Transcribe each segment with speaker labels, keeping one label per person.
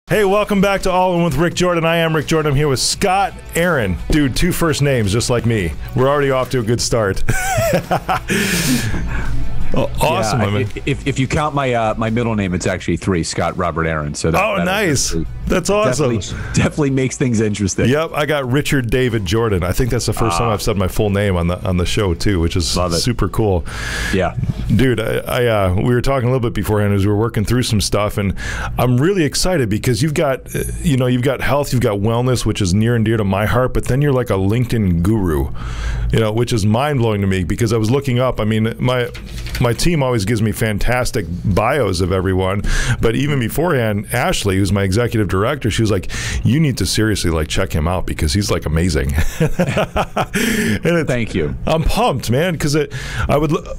Speaker 1: Hey, welcome back to All In with Rick Jordan. I am Rick Jordan. I'm here with Scott Aaron. Dude, 2 first names, just like me. We're already off to a good start. Awesome.
Speaker 2: Yeah, if you count my middle name, it's actually 3, Scott Robert Aaron. So that
Speaker 1: nice. That's awesome.
Speaker 2: Definitely makes things interesting.
Speaker 1: Yep, I got Richard David Jordan. I think that's the first time I've said my full name on the show too, which is super cool.
Speaker 2: Yeah,
Speaker 1: dude, we were talking a little bit beforehand as we were working through some stuff, and I'm really excited because you've got health, you've got wellness, which is near and dear to my heart, but then you're like a LinkedIn guru, which is mind blowing to me because I was looking up. I mean, my team always gives me fantastic bios of everyone, but even beforehand, Ashley, who's my executive director, she was like, you need to seriously check him out because he's amazing.
Speaker 2: Thank you.
Speaker 1: I'm pumped, man, because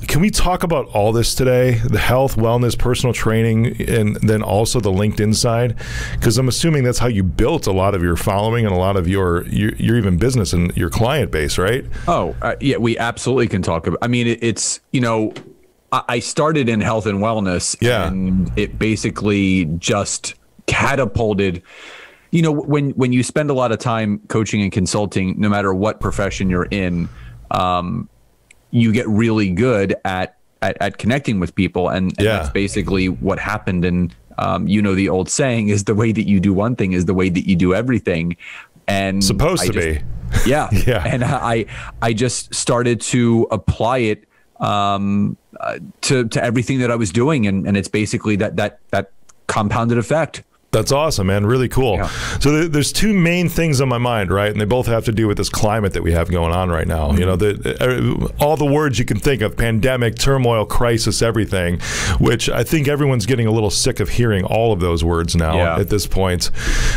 Speaker 1: can we talk about all this today? The health, wellness, personal training, and then also the LinkedIn side? Because I'm assuming that's how you built a lot of your following and a lot of your even business and your client base, right?
Speaker 2: Oh, yeah, we absolutely can talk about. I mean, it's I started in health and wellness, and it basically just catapulted. When you spend a lot of time coaching and consulting, no matter what profession you're in, you get really good at connecting with people, and that's basically what happened. And the old saying is, the way that you do one thing is the way that you do everything. And
Speaker 1: supposed to be.
Speaker 2: Yeah. And I just started to apply it to everything that I was doing, and it's basically that compounded effect.
Speaker 1: That's awesome, man. Really cool. Yeah. So there's 2 main things on my mind, right? And they both have to do with this climate that we have going on right now. All the words you can think of: pandemic, turmoil, crisis, everything, which I think everyone's getting a little sick of hearing all of those words now at this point.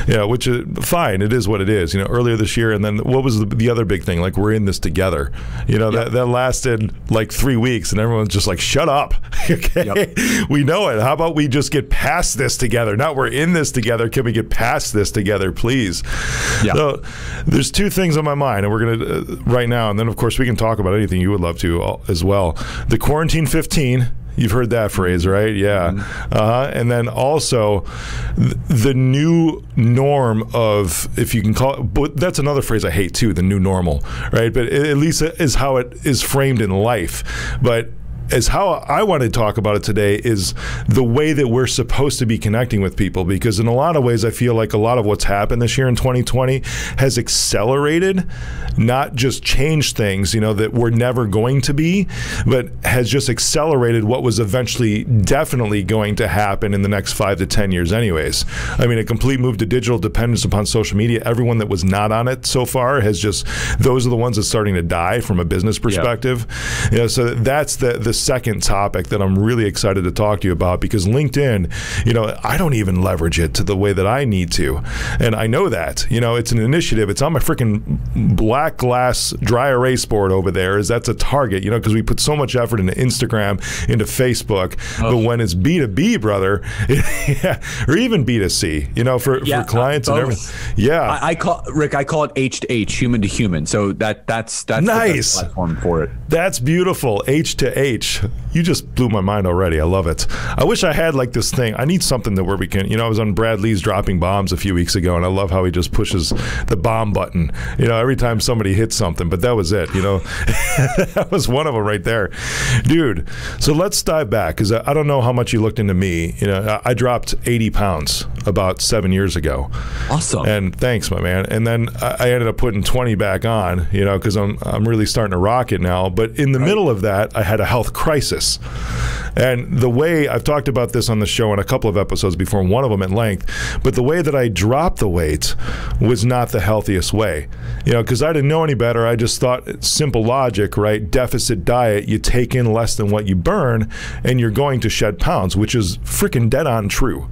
Speaker 1: Which is fine. It is what it is. Earlier this year, and then what was the other big thing? We're in this together. That lasted 3 weeks, and everyone's just shut up. Okay, we know it. How about we just get past this together? Not we're in this together. Can we get past this together, please? Yeah. So there's 2 things on my mind, and we're going to right now, and then of course we can talk about anything you would love to as well. The Quarantine 15. You've heard that phrase, right? Yeah. Mm-hmm. And then also the new norm of, if you can call it, but that's another phrase I hate too, the new normal, right? But at least is how it is framed in life. But as how I want to talk about it today is the way that we're supposed to be connecting with people, because in a lot of ways I feel like a lot of what's happened this year in 2020 has accelerated, not just changed things, that were never going to be, but has just accelerated what was eventually definitely going to happen in the next 5 to 10 years anyways. I mean, a complete move to digital dependence upon social media. Everyone that was not on it so far those are the ones that's starting to die from a business perspective. Yep. So that's the second topic that I'm really excited to talk to you about, because LinkedIn, I don't even leverage it to the way that I need to. And I know that, it's an initiative. It's on my freaking black glass dry erase board over there. That's a target, because we put so much effort into Instagram, into Facebook. But when it's B2B, brother, or even B2C, for clients and everything. Yeah.
Speaker 2: I call it H to H, human to human. So that's
Speaker 1: nice.
Speaker 2: The platform for it.
Speaker 1: That's beautiful. H to H. You just blew my mind already. I love it. I wish I had this thing. I need something where we can, I was on Brad Lee's Dropping Bombs a few weeks ago, and I love how he just pushes the bomb button, every time somebody hits something. But that was it, That was one of them right there. Dude, so let's dive back, because I don't know how much you looked into me. I dropped 80 pounds about 7 years ago.
Speaker 2: Awesome.
Speaker 1: And thanks, my man. And then I ended up putting 20 back on, because I'm really starting to rock it now. But in the middle of that, I had a health crisis. And the way I've talked about this on the show in a couple of episodes before, one of them at length, but the way that I dropped the weight was not the healthiest way. Because I didn't know any better. I just thought simple logic, right? Deficit diet, you take in less than what you burn, and you're going to shed pounds, which is freaking dead on true.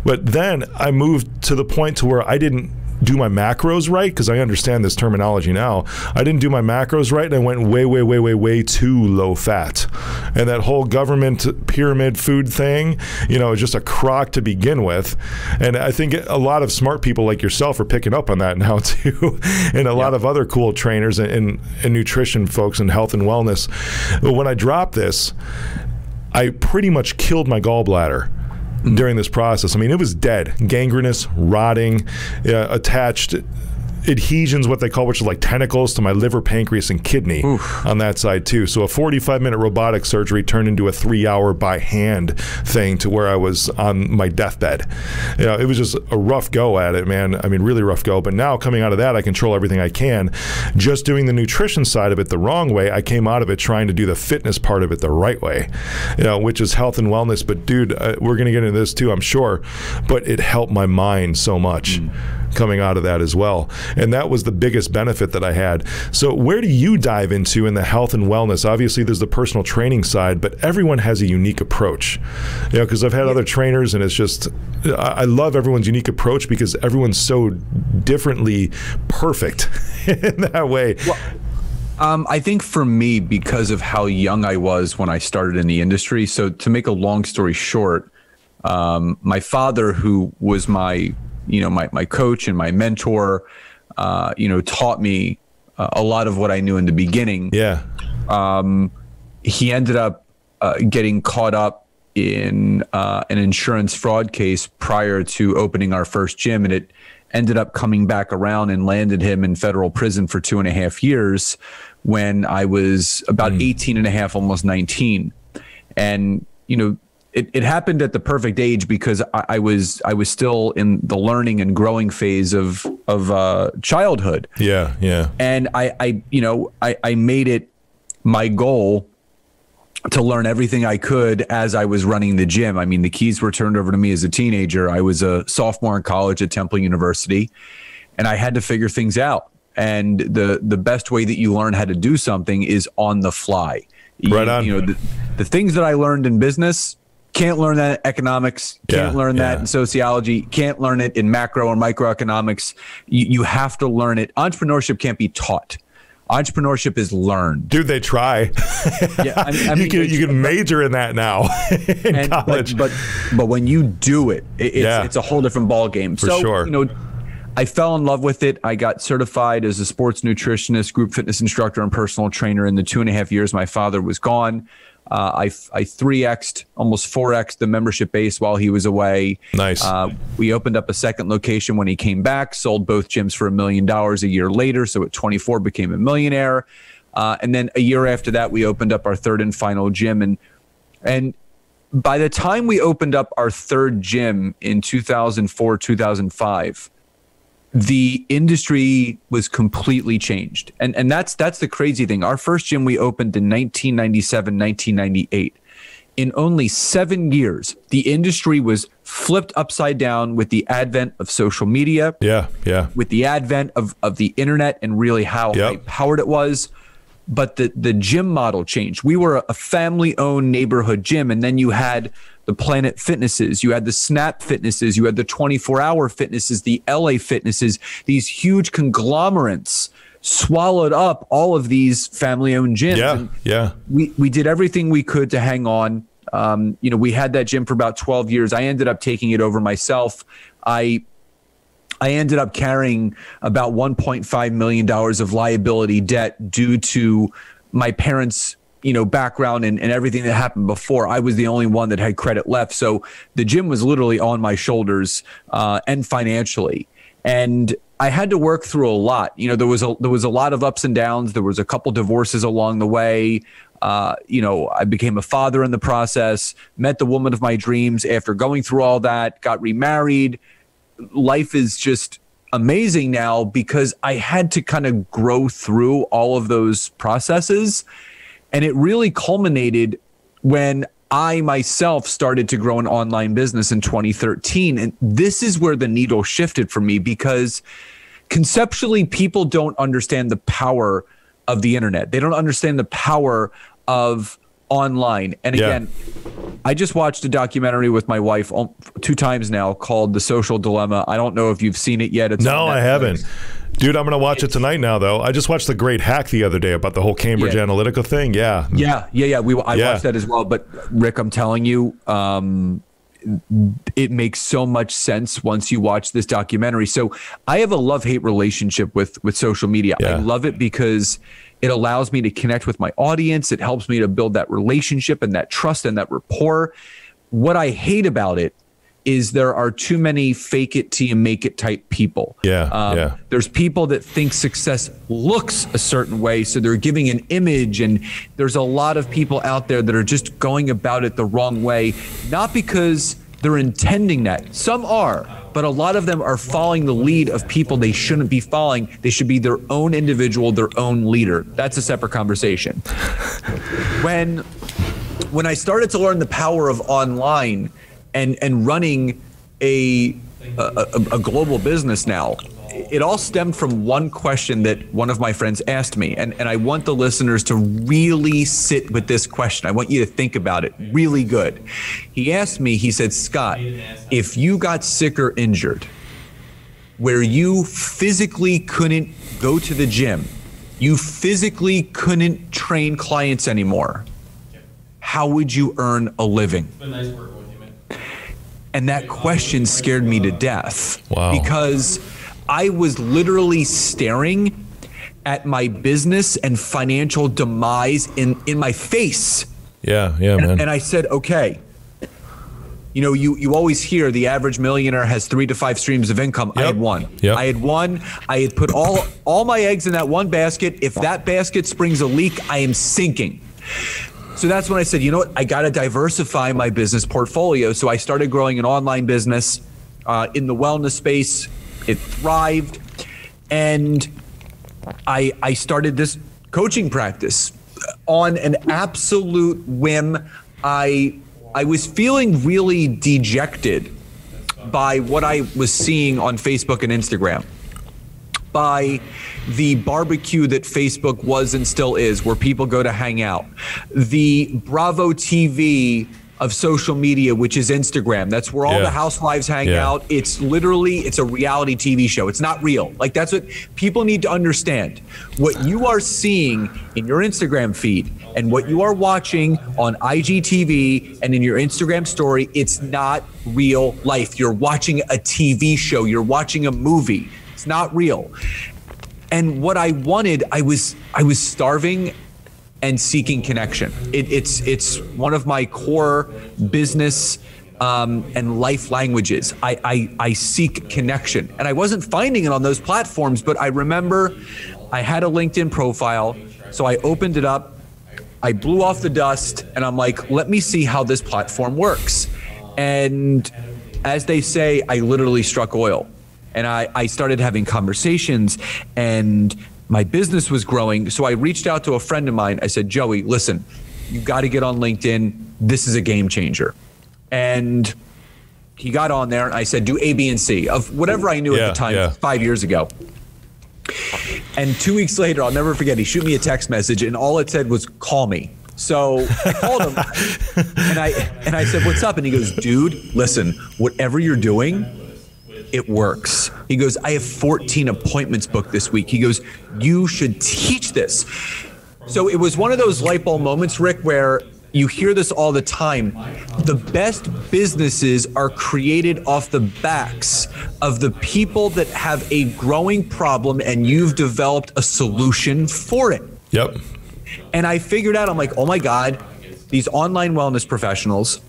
Speaker 1: But then I moved to the point to where I didn't do my macros right, because I understand this terminology now. I didn't do my macros right, and I went way too low fat. And that whole government pyramid food thing, is just a crock to begin with. And I think a lot of smart people like yourself are picking up on that now too, and a lot of other cool trainers and nutrition folks and health and wellness. But when I dropped this, I pretty much killed my gallbladder. during this process. I mean, it was dead, gangrenous, rotting, attached adhesions, what they call, which is like tentacles to my liver, pancreas, and kidney. Oof. On that side too. So a 45-minute robotic surgery turned into a 3-hour by hand thing to where I was on my deathbed. It was just a rough go at it, man. I mean, really rough go. But now coming out of that, I control everything I can. Just doing the nutrition side of it the wrong way, I came out of it trying to do the fitness part of it the right way, which is health and wellness. But dude, we're going to get into this too, I'm sure. But it helped my mind so much. Coming out of that as well. And that was the biggest benefit that I had. So where do you dive into in the health and wellness? Obviously there's the personal training side, but everyone has a unique approach. Because I've had other trainers, and it's just, I love everyone's unique approach because everyone's so differently perfect in that way.
Speaker 2: Well, I think for me, because of how young I was when I started in the industry, so to make a long story short, my father, who was my coach and my mentor, taught me a lot of what I knew in the beginning.
Speaker 1: Yeah.
Speaker 2: He ended up getting caught up in an insurance fraud case prior to opening our first gym, and it ended up coming back around and landed him in federal prison for 2.5 years when I was about 18 and a half, almost 19. And, it happened at the perfect age because I was still in the learning and growing phase of childhood.
Speaker 1: Yeah, yeah.
Speaker 2: And I made it my goal to learn everything I could as I was running the gym. I mean, the keys were turned over to me as a teenager. I was a sophomore in college at Temple University, and I had to figure things out. And the best way that you learn how to do something is on the fly.
Speaker 1: Right on.
Speaker 2: The things that I learned in business, can't learn that in economics, can't learn that in sociology, can't learn it in macro or microeconomics. You have to learn it. Entrepreneurship can't be taught. Entrepreneurship is learned.
Speaker 1: Dude, they try. You can major in that now in college.
Speaker 2: But when you do it, it's a whole different ball game.
Speaker 1: For sure.
Speaker 2: I fell in love with it. I got certified as a sports nutritionist, group fitness instructor, and personal trainer in the 2.5 years my father was gone. I 3x'd, almost 4x'd the membership base while he was away.
Speaker 1: Nice.
Speaker 2: We opened up a second location when he came back, sold both gyms for $1 million a year later. So at 24, became a millionaire. And then a year after that, we opened up our third and final gym. And by the time we opened up our third gym in 2004, 2005, the industry was completely changed. And that's the crazy thing. Our first gym we opened in 1997, 1998. In only 7 years, the industry was flipped upside down with the advent of social media.
Speaker 1: Yeah.
Speaker 2: With the advent of the internet and really how high-powered it was. But the gym model changed. We were a family-owned neighborhood gym, and then you had the Planet Fitnesses, you had the Snap Fitnesses, you had the 24-Hour Fitnesses, the LA Fitnesses. These huge conglomerates swallowed up all of these family-owned gyms.
Speaker 1: Yeah.
Speaker 2: We did everything we could to hang on. We had that gym for about 12 years. I ended up taking it over myself. I ended up carrying about $1.5 million of liability debt due to my parents' background and everything that happened before. I was the only one that had credit left. So the gym was literally on my shoulders and financially. And I had to work through a lot. There was a lot of ups and downs. There was a couple divorces along the way. I became a father in the process, met the woman of my dreams after going through all that, got remarried. Life is just amazing now because I had to kind of grow through all of those processes. And it really culminated when I myself started to grow an online business in 2013. And this is where the needle shifted for me because conceptually, people don't understand the power of the internet. They don't understand the power of online. And again, I just watched a documentary with my wife 2 times now called The Social Dilemma. I don't know if you've seen it yet.
Speaker 1: No, I haven't. Dude, I'm going to watch it tonight now, though. I just watched The Great Hack the other day about the whole Cambridge Analytica thing. I watched that as well. But Rick, I'm telling you, it makes so much sense once you watch this documentary. So I have a love-hate relationship with social media. I love it because it allows me to connect with my audience. It helps me to build that relationship and that trust and that rapport. What I hate about it
Speaker 2: is there are too many fake it till you make it type people. There's people that think success looks a certain way, so they're giving an image, and there's a lot of people out there that are just going about it the wrong way, not because they're intending that. Some are, but a lot of them are following the lead of people they shouldn't be following. They should be their own individual, their own leader. That's a separate conversation. When I started to learn the power of online and running a global business now, it all stemmed from one question that one of my friends asked me. And I want the listeners to really sit with this question. I want you to think about it really good. He asked me, he said, Scott, if you got sick or injured where you physically couldn't go to the gym, you physically couldn't train clients anymore, how would you earn a living? And that question scared me to death.
Speaker 1: Wow.
Speaker 2: Because I was literally staring at my business and financial demise in my face.
Speaker 1: Man.
Speaker 2: And I said, okay, you know, you always hear the average millionaire has 3 to 5 streams of income. I had one. I had one. I had put all my eggs in that one basket. If that basket springs a leak, I am sinking. So that's when I said, you know what, I got to diversify my business portfolio. So I started growing an online business in the wellness space. It thrived. And I started this coaching practice on an absolute whim. I was feeling really dejected by what I was seeing on Facebook and Instagram, by the barbecue that Facebook was and still is, where people go to hang out, the Bravo TV of social media, which is Instagram. That's where all the housewives hang out. It's literally, it's a reality TV show. It's not real. Like, that's what people need to understand. What you are seeing in your Instagram feed and what you are watching on IGTV and in your Instagram story, it's not real life. You're watching a TV show. You're watching a movie. It's not real. And what I wanted, I was starving and seeking connection. It's one of my core business and life languages. I seek connection, and I wasn't finding it on those platforms. But I remember I had a LinkedIn profile, so I opened it up. I blew off the dust, and I'm like, let me see how this platform works. And as they say, I literally struck oil. And I started having conversations, and my business was growing. So I reached out to a friend of mine. I said, Joey, listen, you got to get on LinkedIn. This is a game changer. And he got on there, and I said, do A, B, and C of whatever I knew at the time, 5 years ago. And 2 weeks later, I'll never forget, he shoot me a text message, and all it said was, call me. So I called him, and I said, what's up? And he goes, dude, listen, whatever you're doing, it works. He goes, I have 14 appointments booked this week. He goes, you should teach this. So it was one of those light bulb moments, Rick, where you hear this all the time. The best businesses are created off the backs of the people that have a growing problem, and you've developed a solution for it.
Speaker 1: Yep.
Speaker 2: And I figured out, I'm like, oh my God, these online wellness professionals,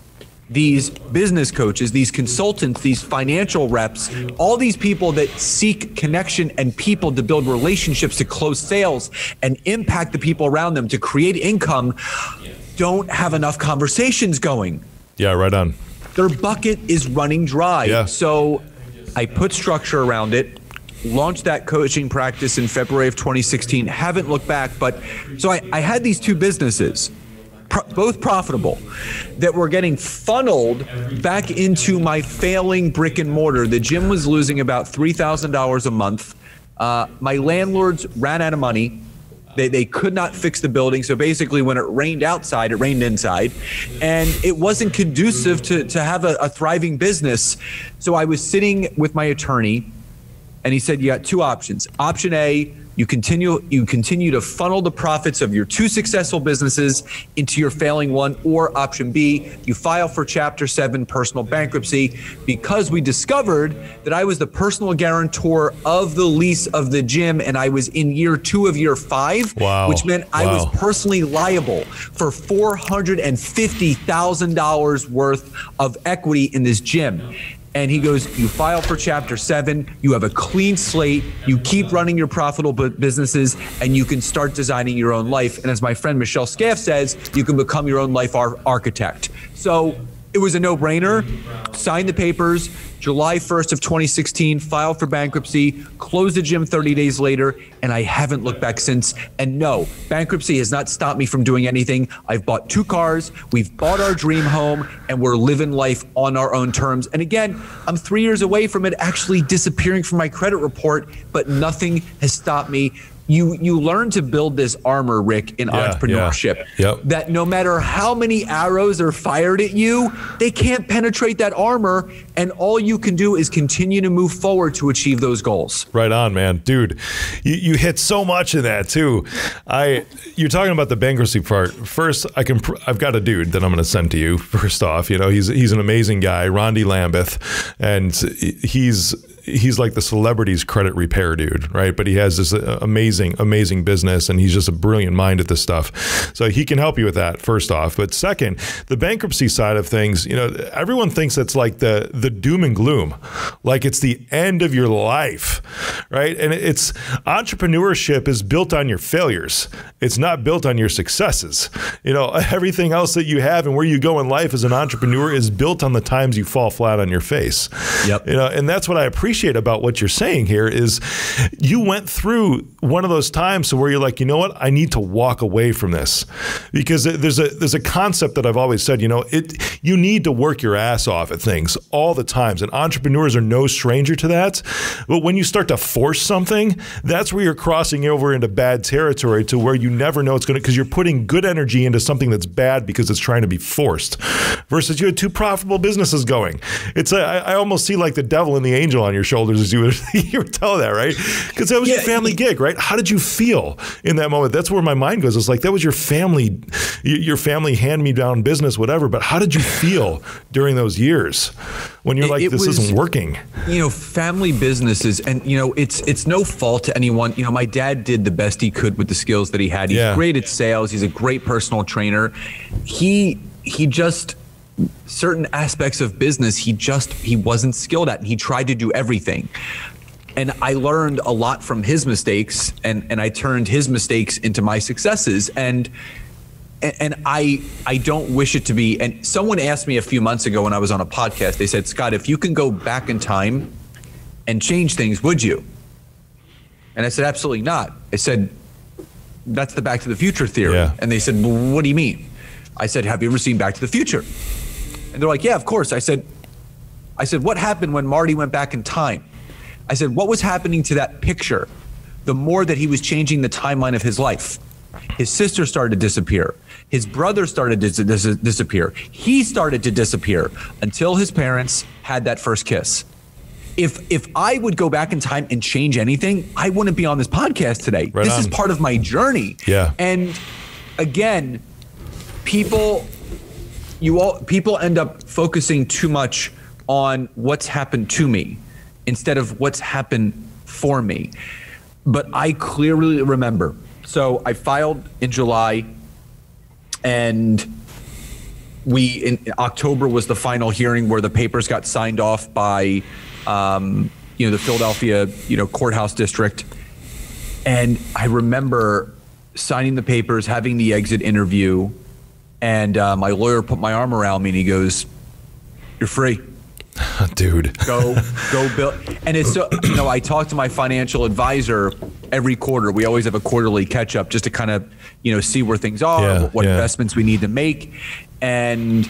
Speaker 2: these business coaches, these consultants, these financial reps, all these people that seek connection and people to build relationships, to close sales and impact the people around them, to create income, don't have enough conversations going.
Speaker 1: Yeah, right on.
Speaker 2: Their bucket is running dry.
Speaker 1: Yeah.
Speaker 2: So I put structure around it, launched that coaching practice in February of 2016, haven't looked back. But so I had these two businesses, both profitable, that were getting funneled back into my failing brick and mortar. The gym was losing about $3,000 a month. My landlords ran out of money. They could not fix the building. So basically when it rained outside, it rained inside. And it wasn't conducive to have a thriving business. So I was sitting with my attorney, and he said, you got two options. Option A, You continue to funnel the profits of your 2 successful businesses into your failing one, or option B, you file for Chapter 7 personal bankruptcy, because we discovered that I was the personal guarantor of the lease of the gym, and I was in year 2 of year 5, which meant I was personally liable for $450,000 worth of equity in this gym. And he goes, you file for Chapter 7, you have a clean slate, you keep running your profitable businesses, and you can start designing your own life. And as my friend Michelle Scaff says, you can become your own life architect. So it was a no-brainer. Signed the papers, July 1st of 2016, filed for bankruptcy, closed the gym 30 days later, and I haven't looked back since. And no, bankruptcy has not stopped me from doing anything. I've bought 2 cars, we've bought our dream home, and we're living life on our own terms. And again, I'm 3 years away from it actually disappearing from my credit report, but nothing has stopped me. You learn to build this armor, Rick, in entrepreneurship, that no matter how many arrows are fired at you, they can't penetrate that armor, and all you can do is continue to move forward to achieve those goals.
Speaker 1: Right on, man. Dude, you hit so much of that too. You're talking about the bankruptcy part. First, I've got a dude that I'm going to send to you. First off, he's an amazing guy, Rondi Lambeth, and he's like the celebrity's credit repair dude, right? But he has this amazing business, and he's just a brilliant mind at this stuff. So he can help you with that, first off. But second, the bankruptcy side of things, everyone thinks it's like the doom and gloom, like it's the end of your life, right? And entrepreneurship is built on your failures. It's not built on your successes. Everything else that you have and where you go in life as an entrepreneur is built on the times you fall flat on your face. Yep. And that's what I appreciate about what you're saying here is you went through one of those times where you're like, you know what, I need to walk away from this, because there's a concept that I've always said, you need to work your ass off at things all the times, and entrepreneurs are no stranger to that. But when you start to force something, that's where you're crossing over into bad territory, to where you never know it's going to, because you're putting good energy into something that's bad because it's trying to be forced, versus you had 2 profitable businesses going. I almost see like the devil and the angel on your shoulders as you would tell that, right? Because that was your family gig, right? How did you feel in that moment? That's where my mind goes. It's like, that was your family hand-me-down business, whatever. But how did you feel during those years when you're this isn't working?
Speaker 2: Family businesses, and it's no fault to anyone. My dad did the best he could with the skills that he had. He's great at sales. He's a great personal trainer. He just, certain aspects of business, he wasn't skilled at, and he tried to do everything. And I learned a lot from his mistakes, and I turned his mistakes into my successes. And I don't wish it to be. And someone asked me a few months ago when I was on a podcast, they said, Scott, if you can go back in time and change things, would you? And I said, absolutely not. I said, that's the Back to the Future theory. Yeah. And they said, well, what do you mean? I said, have you ever seen Back to the Future? And they're like, yeah, of course. I said, what happened when Marty went back in time? I said, what was happening to that picture the more that he was changing the timeline of his life? His sister started to disappear. His brother started to disappear. He started to disappear until his parents had that first kiss. If I would go back in time and change anything, I wouldn't be on this podcast today. This is part of my journey.
Speaker 1: Yeah.
Speaker 2: And again, people end up focusing too much on what's happened to me instead of what's happened for me. But I clearly remember. So I filed in July, and in October was the final hearing where the papers got signed off by the Philadelphia courthouse district. And I remember signing the papers, having the exit interview, and my lawyer put my arm around me and he goes, "You're free."
Speaker 1: Dude.
Speaker 2: Go build. And it's so, I talk to my financial advisor every quarter. We always have a quarterly catch up just to kind of, see where things are, what investments we need to make. And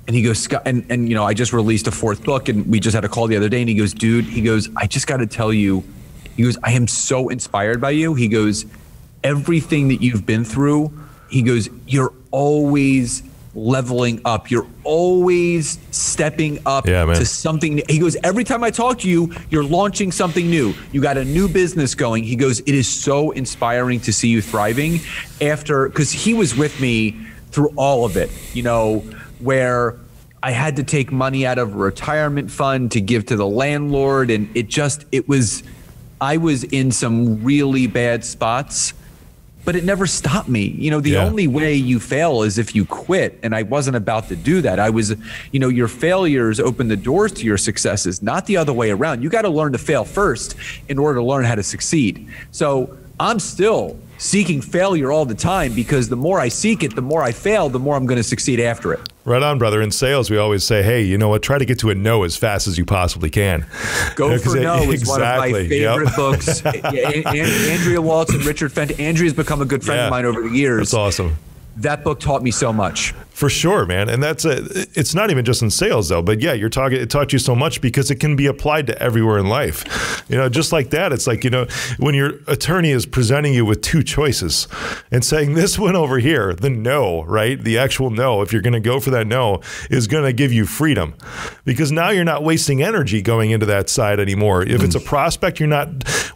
Speaker 2: he goes, Scott, and I just released a 4th book, and we just had a call the other day, and he goes, dude, I just got to tell you, he goes, I am so inspired by you. He goes, everything that you've been through, he goes, you're always leveling up. You're always stepping up to something. He goes, every time I talk to you, you're launching something new. You got a new business going. He goes, it is so inspiring to see you thriving because he was with me through all of it, you know, where I had to take money out of a retirement fund to give to the landlord. And I was in some really bad spots, but it never stopped me. You know, the only way you fail is if you quit. And I wasn't about to do that. I was, you know, your failures open the doors to your successes, not the other way around. You got to learn to fail first in order to learn how to succeed. So I'm still seeking failure all the time, because the more I seek it, the more I fail, the more I'm going to succeed after it.
Speaker 1: Right on, brother. In sales, we always say, hey, you know what? Try to get to a no as fast as you possibly can.
Speaker 2: Go for No is one of my favorite books. Andrea Waltz and Richard Fenton. Andrea's become a good friend of mine over the years.
Speaker 1: That's awesome.
Speaker 2: That book taught me so much.
Speaker 1: For sure, man. And it's not even just in sales though, but yeah, it taught you so much because it can be applied to everywhere in life. You know, just like that, it's like, you know, when your attorney is presenting you with two choices and saying this one over here, the no, right? The actual no, if you're going to go for that no, is going to give you freedom, because now you're not wasting energy going into that side anymore. If it's a prospect, you're not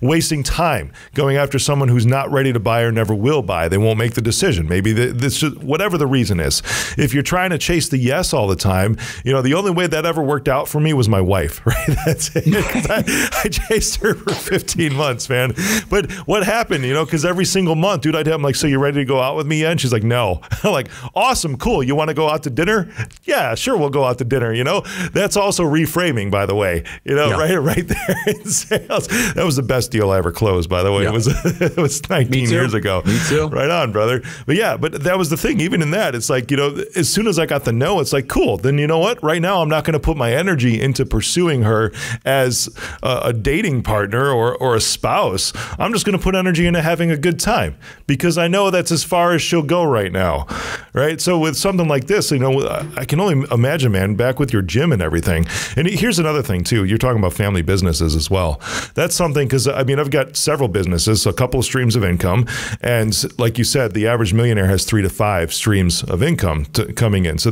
Speaker 1: wasting time going after someone who's not ready to buy or never will buy. They won't make the decision. Maybe this, whatever the reason is. If you're trying to chase the yes all the time, you know, the only way that ever worked out for me was my wife, right? That's it. I chased her for 15 months, man. But what happened, you know, because every single month, dude, I'm like, so you ready to go out with me yet? And she's like, no. I'm like, awesome, cool. You want to go out to dinner? Yeah, sure, we'll go out to dinner, you know? That's also reframing, by the way, you know, right there in sales. That was the best deal I ever closed, by the way. It was 19 years ago.
Speaker 2: Me too.
Speaker 1: Right on, brother. But yeah, but that was the thing. Even in that, it's like, you know, as soon as I got the no, it's like, cool. Then you know what? Right now, I'm not going to put my energy into pursuing her as a dating partner or a spouse. I'm just going to put energy into having a good time, because I know that's as far as she'll go right now, right? So with something like this, you know, I can only imagine, man, back with your gym and everything. And here's another thing too. You're talking about family businesses as well. That's something, because I mean, I've got several businesses, a couple of streams of income. And like you said, the average millionaire has 3 to 5 streams of income coming in. So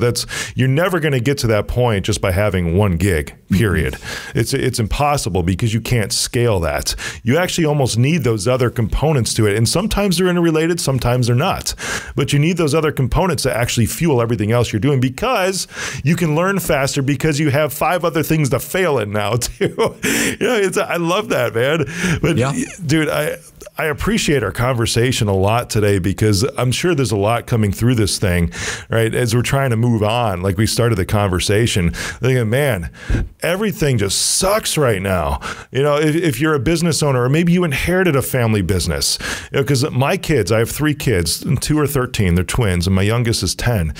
Speaker 1: you're never going to get to that point just by having one gig, period. It's impossible, because you can't scale that. You actually almost need those other components to it. And sometimes they're interrelated, sometimes they're not. But you need those other components to actually fuel everything else you're doing, because you can learn faster, because you have 5 other things to fail at now too. You know, I love that, man. But dude, I appreciate our conversation a lot today, because I'm sure there's a lot coming through this thing, right? As we're trying to move on, like we started the conversation, thinking, man, everything just sucks right now. You know, if you're a business owner, or maybe you inherited a family business, because my kids, I have 3 kids, and 2 are 13, they're twins, and my youngest is 10.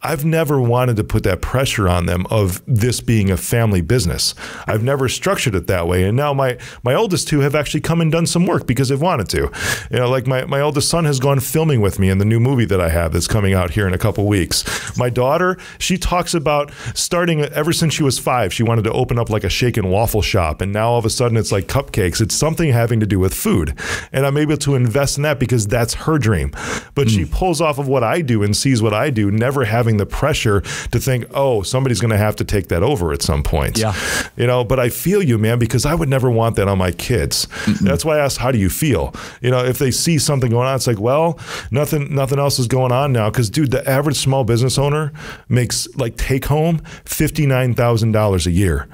Speaker 1: I've never wanted to put that pressure on them of this being a family business. I've never structured it that way. And now my oldest 2 have actually come and done some work because they've wanted to. You know, like my oldest son has gone filming with me in the new movie that I have that's coming out here in a couple weeks. My daughter, she talks about starting, ever since she was 5, she wanted to open up like a shake and waffle shop. And now all of a sudden it's like cupcakes. It's something having to do with food. And I'm able to invest in that because that's her dream. But she pulls off of what I do and sees what I do, never having the pressure to think, oh, somebody's going to have to take that over at some point. Yeah. You know, but I feel you, man, because I would never want that on my kids. That's why I asked, how do you feel? You know, if they see something going on, it's like, well, nothing else is going on now. Because, dude, the average small business owner makes, like, take home $59,000 a year.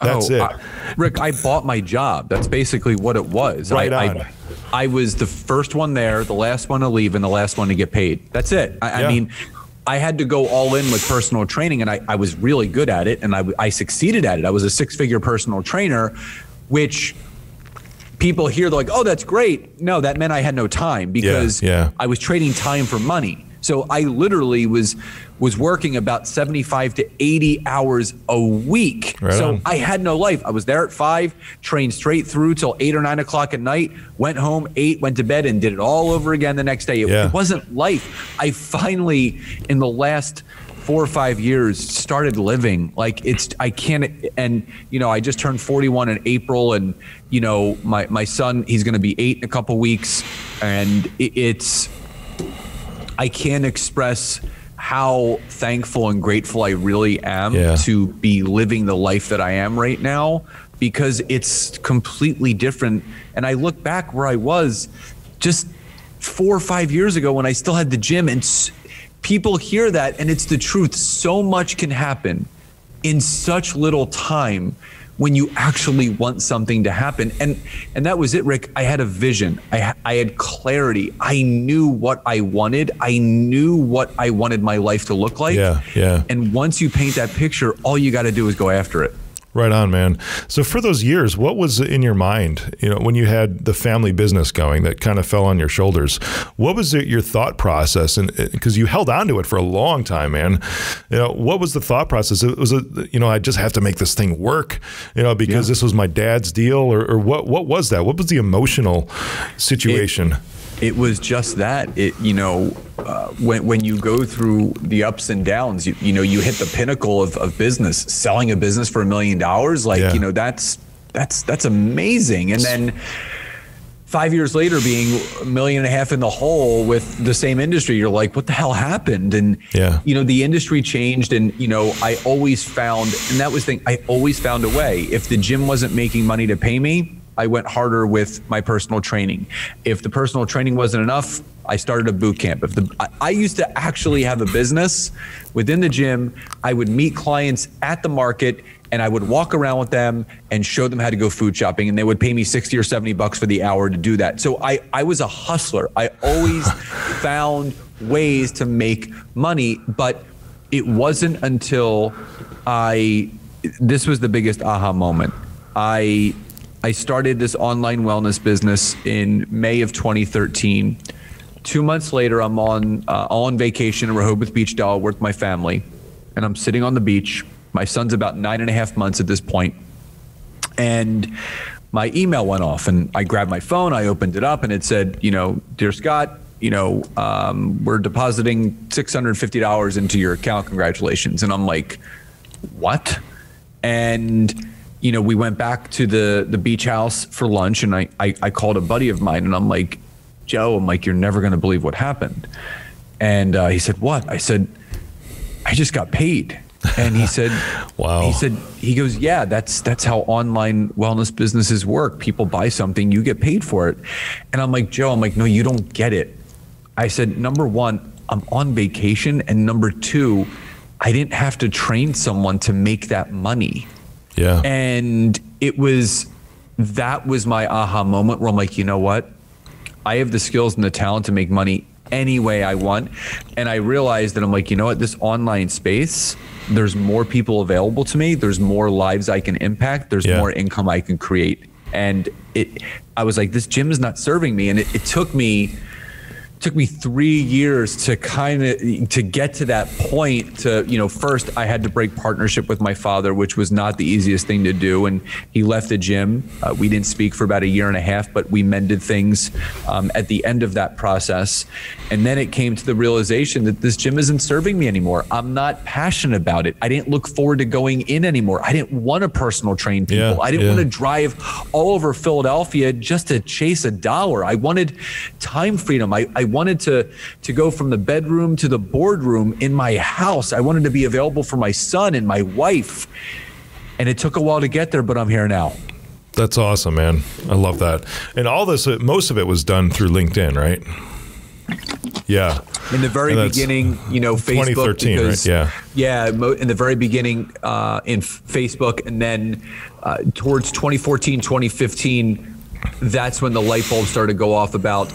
Speaker 1: That's it.
Speaker 2: Rick, I bought my job. That's basically what it was.
Speaker 1: Right on.
Speaker 2: I was the first one there, the last one to leave, and the last one to get paid. That's it. I mean, I had to go all in with personal training, and I was really good at it, and I succeeded at it. I was a 6-figure personal trainer, which people hear, they're like, oh, that's great. No, that meant I had no time, because I was trading time for money. So I literally was working about 75 to 80 hours a week. Right so on. I had no life. I was there at 5, trained straight through till 8 or 9 o'clock at night, went home, ate, went to bed, and did it all over again the next day. It wasn't life. I finally, in the last 4 or 5 years, started living like I can't. And, you know, I just turned 41 in April, and, you know, my son, he's going to be 8 in a couple weeks. And I can't express how thankful and grateful I really am to be living the life that I am right now, because it's completely different. And I look back where I was just 4 or 5 years ago when I still had the gym, and people hear that, and it's the truth. So much can happen in such little time when you actually want something to happen. And that was it, Rick. I had a vision. I had clarity. I knew what I wanted. I knew what I wanted my life to look like.
Speaker 1: Yeah.
Speaker 2: And once you paint that picture, all you got to do is go after it.
Speaker 1: Right on, man. So for those years, what was in your mind, when you had the family business going that kind of fell on your shoulders? What was your thought process? And because you held on to it for a long time, man, what was the thought process? It was I just have to make this thing work, because this was my dad's deal, or what was that? What was the emotional situation?
Speaker 2: It was just that. When you go through the ups and downs, you hit the pinnacle of business, selling a business for $1 million. That's amazing. And then 5 years later, being $1.5 million in the hole with the same industry, you're like, what the hell happened? And the industry changed, and I always found, and that was the thing, I always found a way. If the gym wasn't making money to pay me, I went harder with my personal training. If the personal training wasn't enough, I started a boot camp. I used to actually have a business within the gym. I would meet clients at the market, and I would walk around with them and show them how to go food shopping, and they would pay me $60 or $70 for the hour to do that. So I was a hustler. I always found ways to make money, but it wasn't until this was the biggest aha moment. I started this online wellness business in May of 2013. 2 months later, I'm on vacation in Rehoboth Beach, Delaware, with my family, and I'm sitting on the beach. My son's about 9.5 months at this point, and my email went off, and I grabbed my phone, I opened it up, and it said, "Dear Scott, we're depositing $650 into your account. Congratulations." And I'm like, what? And we went back to the beach house for lunch, and I called a buddy of mine, and I'm like, Joe, you're never going to believe what happened. And he said, what? I said, I just got paid. And he said, wow. He goes, yeah, that's how online wellness businesses work. People buy something, you get paid for it. And I'm like, Joe, no, you don't get it. I said, number one, I'm on vacation. And number two, I didn't have to train someone to make that money.
Speaker 1: Yeah.
Speaker 2: And that was my aha moment where I'm like, you know what? I have the skills and the talent to make money any way I want. And I realized that I'm like, you know what? This online space, there's more people available to me. There's more lives I can impact. There's more income I can create. And I was like, this gym is not serving me. And it took me 3 years to get to that point. First I had to break partnership with my father, which was not the easiest thing to do. And he left the gym. We didn't speak for about 1.5 years, but we mended things at the end of that process. And then it came to the realization that this gym isn't serving me anymore. I'm not passionate about it. I didn't look forward to going in anymore. I didn't want to personal train people. I didn't want to drive all over Philadelphia just to chase $1. I wanted time freedom. I wanted to go from the bedroom to the boardroom in my house. I wanted to be available for my son and my wife. And it took a while to get there, but I'm here now.
Speaker 1: That's awesome, man. I love that. And all this, most of it was done through LinkedIn, right? Yeah.
Speaker 2: In the very beginning, Facebook.
Speaker 1: 2013,
Speaker 2: because,
Speaker 1: right?
Speaker 2: Yeah. In the very beginning, in Facebook, and then towards 2014, 2015, that's when the light bulb started to go off about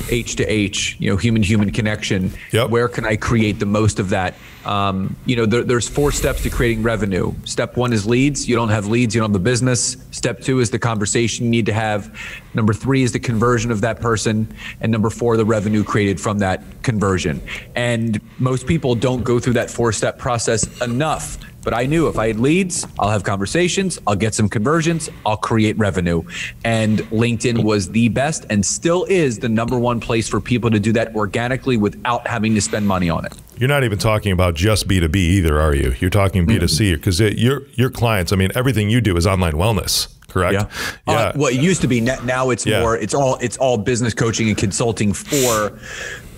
Speaker 2: H to H, human-human connection.
Speaker 1: Yep.
Speaker 2: Where can I create the most of that? There's 4 steps to creating revenue. Step 1 is leads. You don't have leads, you don't have the business. Step 2 is the conversation you need to have. Number 3 is the conversion of that person. And number 4, the revenue created from that conversion. And most people don't go through that 4-step process enough. But I knew if I had leads, I'll have conversations, I'll get some conversions, I'll create revenue. And LinkedIn was the best and still is the #1 place for people to do that organically without having to spend money on it.
Speaker 1: You're not even talking about just B2B either, are you? You're talking B2C, because your clients, everything you do is online wellness, correct?
Speaker 2: Yeah. Well, it used to be. Now it's more. It's all business coaching and consulting for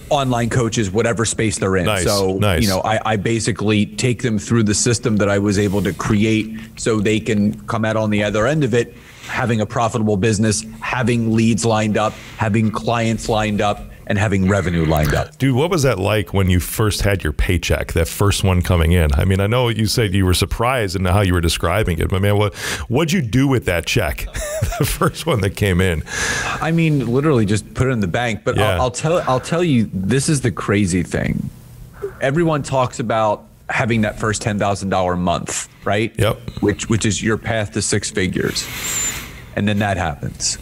Speaker 2: online coaches, whatever space they're in. So, I basically take them through the system that I was able to create so they can come out on the other end of it, having a profitable business, having leads lined up, having clients lined up, and having revenue lined up.
Speaker 1: Dude, what was that like when you first had your paycheck, that first one coming in? I mean, I know you said you were surprised in how you were describing it, but man, what'd you do with that check, the first one that came in?
Speaker 2: I mean, literally just put it in the bank. But yeah. I'll tell you, this is the crazy thing. Everyone talks about having that first $10,000 month, right?
Speaker 1: Yep.
Speaker 2: Which is your path to six figures, and then that happens,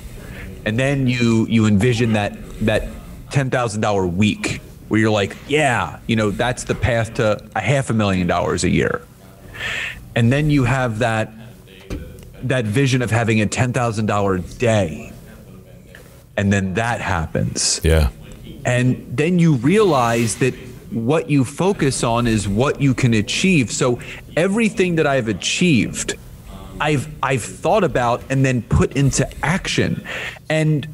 Speaker 2: and then you envision that $10,000 week where you're like, yeah, that's the path to $500,000 a year. And then you have that vision of having a $10,000 day. And then that happens.
Speaker 1: Yeah.
Speaker 2: And then you realize that what you focus on is what you can achieve. So everything that I've achieved, I've thought about and then put into action. And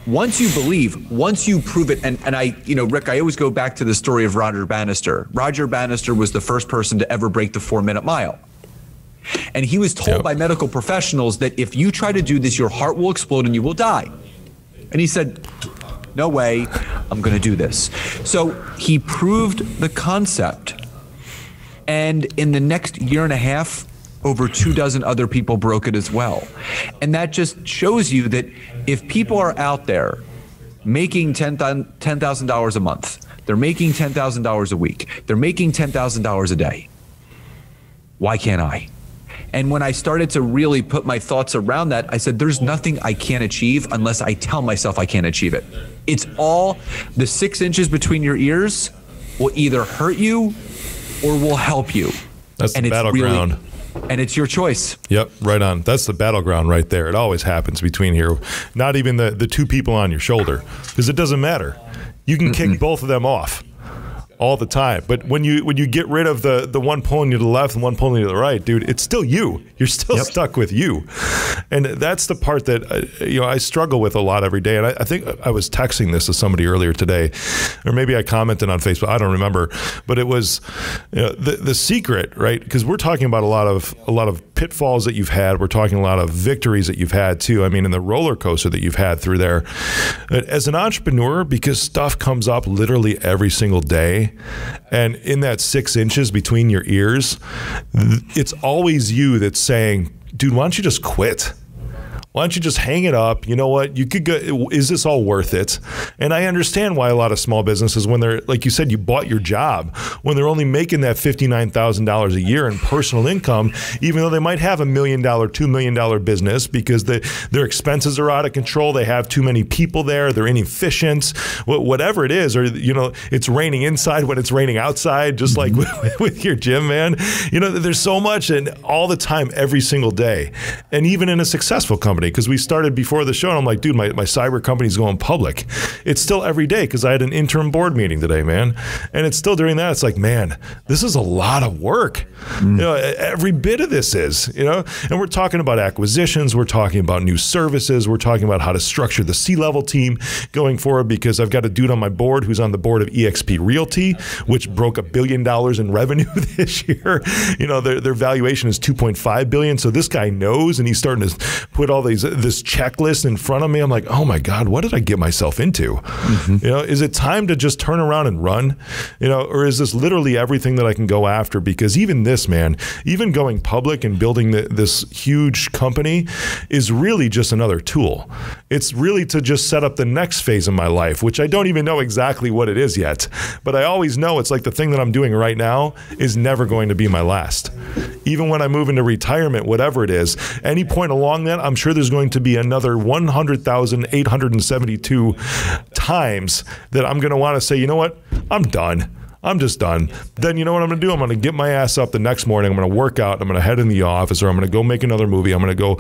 Speaker 2: once you believe, once you prove it, and Rick, I always go back to the story of Roger Bannister. Roger Bannister was the first person to ever break the 4-minute mile. And he was told by medical professionals that if you try to do this, your heart will explode and you will die. And he said, no way, I'm going to do this. So he proved the concept. And in the next year and a half, over 24 other people broke it as well. And that just shows you that if people are out there making $10,000 a month, they're making $10,000 a week, they're making $10,000 a day, why can't I? And when I started to really put my thoughts around that, I said, there's nothing I can't achieve unless I tell myself I can't achieve it. It's all the 6 inches between your ears will either hurt you or will help you.
Speaker 1: That's the battleground.
Speaker 2: And it's your choice.
Speaker 1: Yep, right on. That's the battleground right there. It always happens between here. Not even the two people on your shoulder, because it doesn't matter. You can kick both of them off all the time. But when you get rid of the one pulling you to the left and one pulling you to the right, dude, it's still you. You're still stuck with you. And that's the part that I struggle with a lot every day. And I think I was texting this to somebody earlier today, or maybe I commented on Facebook. I don't remember. But it was the secret, right? Because we're talking about a lot of pitfalls that you've had. We're talking a lot of victories that you've had too. I mean, in the roller coaster that you've had through there. As an entrepreneur, because stuff comes up literally every single day, and in that 6 inches between your ears, it's always you that's saying, dude, why don't you just quit? Why don't you just hang it up? You know what? You could go, is this all worth it? And I understand why a lot of small businesses, when they're, like you said, you bought your job, when they're only making that $59,000 a year in personal income, even though they might have $1 million, $2 million business, because their expenses are out of control, they have too many people there, they're inefficient, whatever it is, or, it's raining inside when it's raining outside, just like with your gym, man. There's so much, and all the time, every single day. And even in a successful company, because we started before the show, and I'm like, dude, my cyber company's going public. It's still every day, because I had an interim board meeting today, man. And it's still during that, it's like, man, this is a lot of work. Every bit of this is, and we're talking about acquisitions, we're talking about new services, we're talking about how to structure the C-level team going forward, because I've got a dude on my board who's on the board of eXp Realty, which broke $1 billion in revenue this year. Their valuation is $2.5 billion. So this guy knows, and he's starting to put all this checklist in front of me. I'm like, oh my God, what did I get myself into? Is it time to just turn around and run? Or is this literally everything that I can go after? Because even this, man, even going public and building this huge company is really just another tool. It's really to just set up the next phase of my life, which I don't even know exactly what it is yet. But I always know it's like the thing that I'm doing right now is never going to be my last. Even when I move into retirement, whatever it is, any point along that, I'm sure there's going to be another 100,872 times that I'm going to want to say, you know what? I'm done. I'm just done. Then you know what I'm going to do? I'm going to get my ass up the next morning. I'm going to work out. I'm going to head in the office, or I'm going to go make another movie. I'm going to go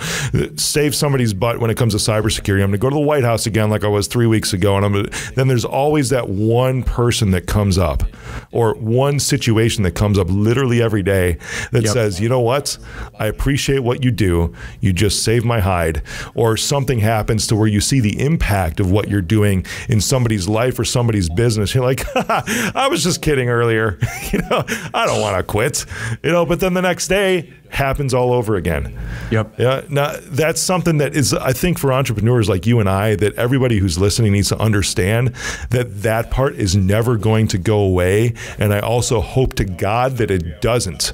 Speaker 1: save somebody's butt when it comes to cybersecurity. I'm going to go to the White House again like I was 3 weeks ago. And then there's always that one person that comes up, or one situation that comes up literally every day that says, you know what? I appreciate what you do. You just saved my hide. Or something happens to where you see the impact of what you're doing in somebody's life or somebody's business. You're like, I was just kidding earlier. I don't want to quit. But then the next day happens all over again. Yeah. Now that's something that is, I think, for entrepreneurs like you and I, that everybody who's listening needs to understand that part is never going to go away. And I also hope to God that it doesn't,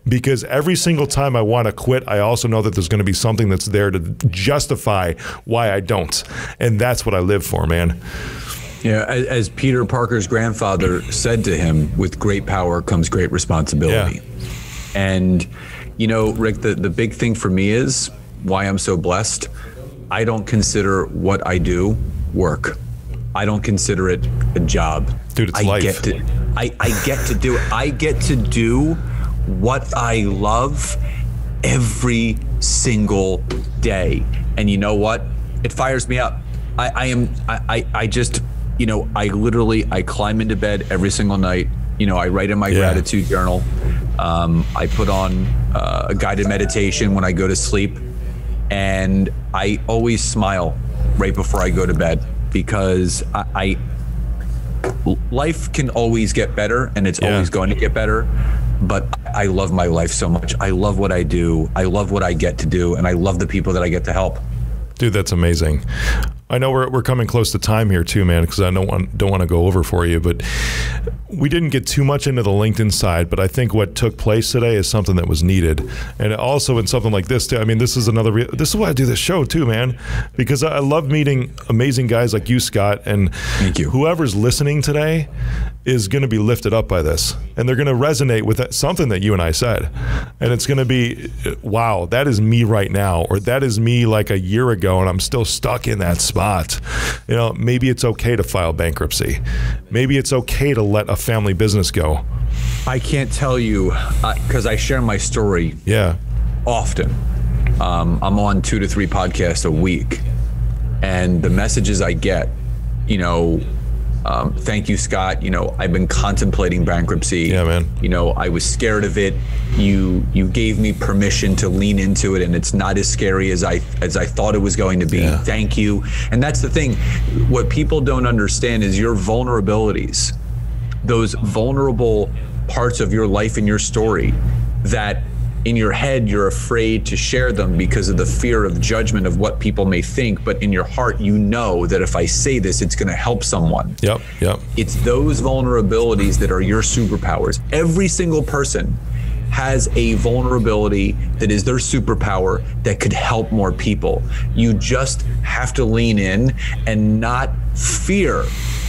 Speaker 1: because every single time I want to quit, I also know that there's going to be something that's there to justify why I don't. And that's what I live for, man.
Speaker 2: Yeah, as Peter Parker's grandfather said to him, with great power comes great responsibility. Yeah. And, Rick, the big thing for me is why I'm so blessed. I don't consider what I do work. I don't consider it a job.
Speaker 1: Dude, it's life.
Speaker 2: I get to do it. I get to do what I love every single day. And you know what? It fires me up. I climb into bed every single night. I write in my gratitude journal. I put on a guided meditation when I go to sleep. And I always smile right before I go to bed, because life can always get better, and it's always going to get better. But I love my life so much. I love what I do. I love what I get to do. And I love the people that I get to help.
Speaker 1: Dude, that's amazing. I know we're coming close to time here too, man, because I don't want to go over for you, but we didn't get too much into the LinkedIn side, but I think what took place today is something that was needed. And also in something like this too, I mean, this is why I do this show too, man, because I love meeting amazing guys like you, Scott, and
Speaker 2: thank you.
Speaker 1: Whoever's listening today is going to be lifted up by this, and they're going to resonate with something that you and I said. And it's going to be, wow, that is me right now, or that is me like a year ago, and I'm still stuck in that spot. Maybe it's okay to file bankruptcy. Maybe it's okay to let a family business go.
Speaker 2: I can't tell you, because I share my story often. I'm on 2 to 3 podcasts a week, and the messages I get, thank you, Scott. I've been contemplating bankruptcy.
Speaker 1: Yeah, man.
Speaker 2: I was scared of it. You gave me permission to lean into it, and it's not as scary as I thought it was going to be. Yeah. Thank you. And that's the thing. What people don't understand is your vulnerabilities, those vulnerable parts of your life and your story that in your head, you're afraid to share them because of the fear of judgment of what people may think. But in your heart, you know that if I say this, it's going to help someone.
Speaker 1: Yep.
Speaker 2: It's those vulnerabilities that are your superpowers. Every single person has a vulnerability that is their superpower that could help more people. You just have to lean in and not fear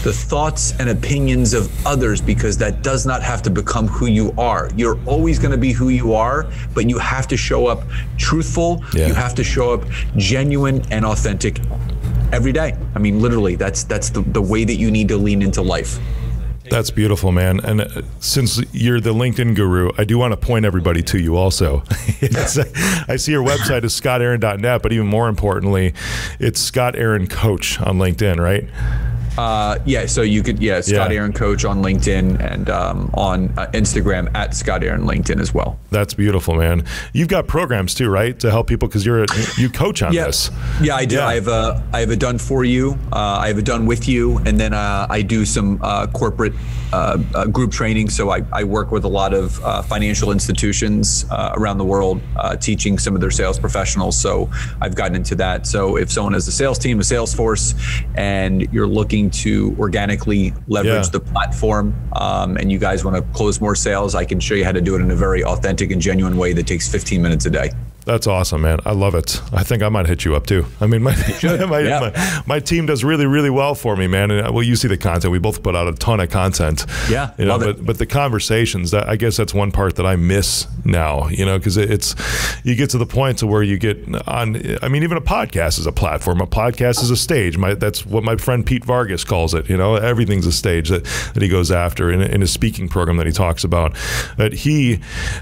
Speaker 2: the thoughts and opinions of others, because that does not have to become who you are. You're always going to be who you are, but you have to show up truthful. You have to show up genuine and authentic every day. I mean, literally, that's the way that you need to lean into life.
Speaker 1: That's beautiful, man. And since you're the LinkedIn guru, I do want to point everybody to you also. I see your website is scottaaron.net, but even more importantly, it's Scott Aaron Coach on LinkedIn, right?
Speaker 2: So you could, Scott Aaron Coach on LinkedIn, and on Instagram at Scott Aaron LinkedIn as well.
Speaker 1: That's beautiful, man. You've got programs too, right, to help people, because you coach on this.
Speaker 2: Yeah, I do. Yeah. I have a done for you. I have a done with you, and then I do some corporate group training. So I work with a lot of financial institutions around the world, teaching some of their sales professionals. So I've gotten into that. So if someone has a sales team, a sales force, and you're looking to organically leverage the platform, and you guys want to close more sales, I can show you how to do it in a very authentic and genuine way that takes 15 minutes a day.
Speaker 1: That's awesome, man. I love it. I think I might hit you up too. I mean, my team does really, really well for me, man. And well, you see the content. We both put out a ton of content.
Speaker 2: Yeah,
Speaker 1: you know, but the conversations, I guess that's one part that I miss now, you know, because you get to the point to where you get on, I mean, even a podcast is a platform. A podcast is a stage. That's what my friend Pete Vargas calls it. You know, everything's a stage that he goes after in his speaking program that he talks about. But he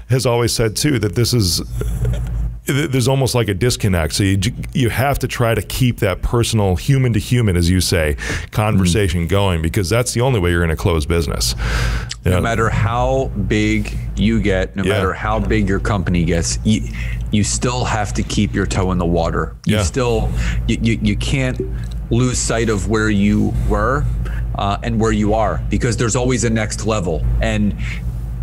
Speaker 1: has always said too that there's almost like a disconnect. So you have to try to keep that personal, human to human, as you say, conversation going, because that's the only way you're going to close business.
Speaker 2: No matter how big you get, no matter how big your company gets, you still have to keep your toe in the water. You can't lose sight of where you were and where you are, because there's always a next level. And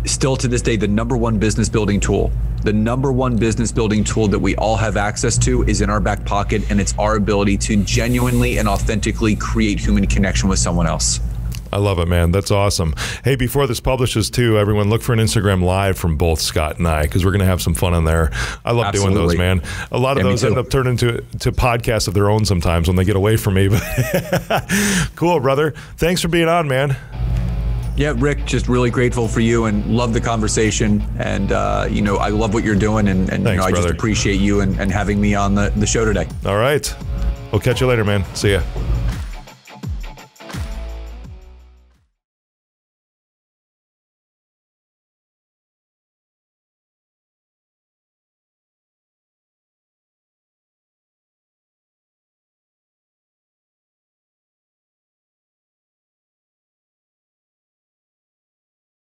Speaker 2: still to this day, the number one business building tool that we all have access to is in our back pocket, and it's our ability to genuinely and authentically create human connection with someone else.
Speaker 1: I love it, man. That's awesome. Hey, before this publishes too, everyone look for an Instagram live from both Scott and I, because we're going to have some fun on there. I love doing those, man. A lot of those end up turning into podcasts of their own sometimes when they get away from me. But cool, brother. Thanks for being on, man.
Speaker 2: Yeah, Rick, just really grateful for you and love the conversation. And, you know, I love what you're doing. And
Speaker 1: thanks,
Speaker 2: you know, I just appreciate you and having me on the show today.
Speaker 1: All right. We'll catch you later, man. See ya.